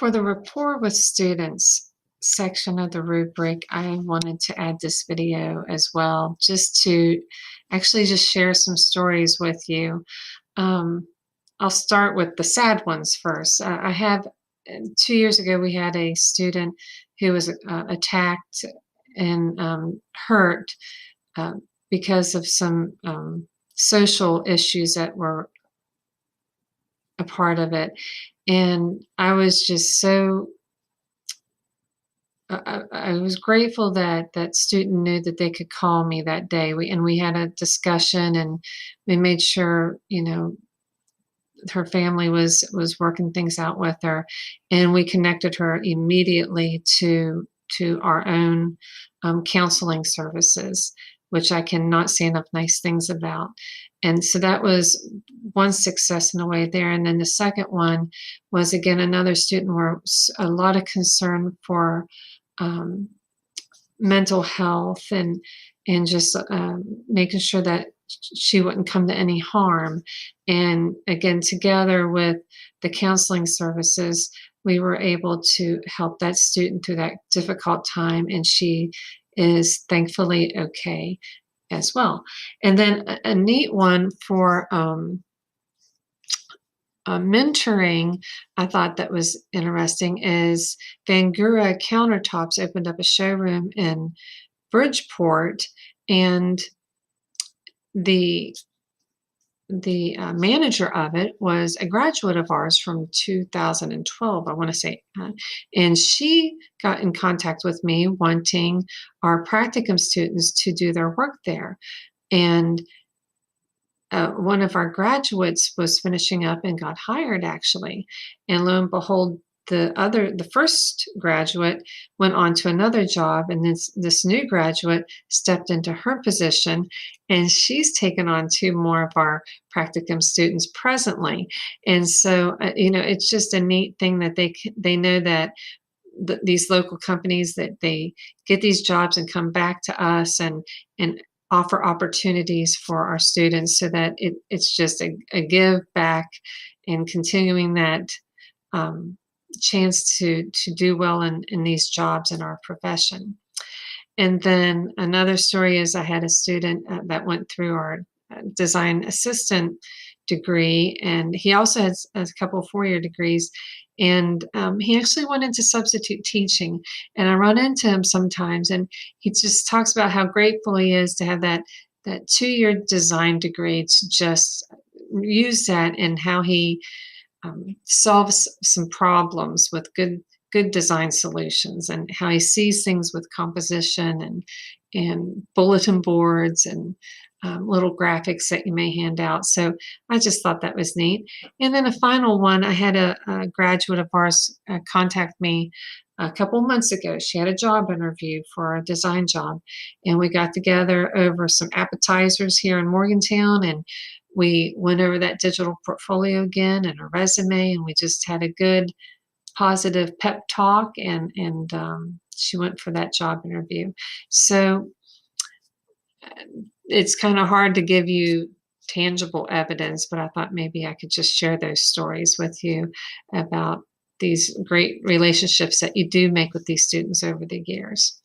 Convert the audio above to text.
For the rapport with students section of the rubric, I wanted to add this video as well, just to actually just share some stories with you. Um, I'll start with the sad ones first. I have 2 years ago, we had a student who was attacked and hurt uh, because of some social issues that were a part of it. And I was just so I was grateful that that student knew that they could call me that day. We had a discussion, and we made sure, her family was working things out with her, and we connected her immediately to our own counseling services, which I cannot say enough nice things about. And so that was one success in a way there. And then the second one was again another student where a lot of concern for um, mental health and just making sure that she wouldn't come to any harm. And again, together with the counseling services, we were able to help that student through that difficult time, and she is thankfully okay as well. And then a neat one for mentoring, I thought that was interesting, is Vangura Countertops opened up a showroom in Bridgeport, and the manager of it was a graduate of ours from 2012, I want to say, and she got in contact with me wanting our practicum students to do their work there. And one of our graduates was finishing up and got hired actually, and lo and behold, the first graduate went on to another job, and this new graduate stepped into her position, and she's taken on two more of our practicum students presently. And so it's just a neat thing that they know that these local companies, that they get these jobs and come back to us and offer opportunities for our students, so that it's just a give back and continuing that chance to do well in these jobs in our profession. And then another story is I had a student that went through our design assistant degree, and he also has a couple of 4-year degrees, and he actually went into substitute teaching. And I run into him sometimes, and he just talks about how grateful he is to have that 2-year design degree, to just use that, and how he solves some problems with good design solutions, and how he sees things with composition and bulletin boards and little graphics that you may hand out. So I just thought that was neat. And then a final one, I had a graduate of ours contact me a couple months ago. She had a job interview for a design job, and we got together over some appetizers here in Morgantown, and we went over that digital portfolio again and a resume, and we just had a good positive pep talk, and she went for that job interview. So it's kind of hard to give you tangible evidence, but I thought maybe I could just share those stories with you about these great relationships that you do make with these students over the years.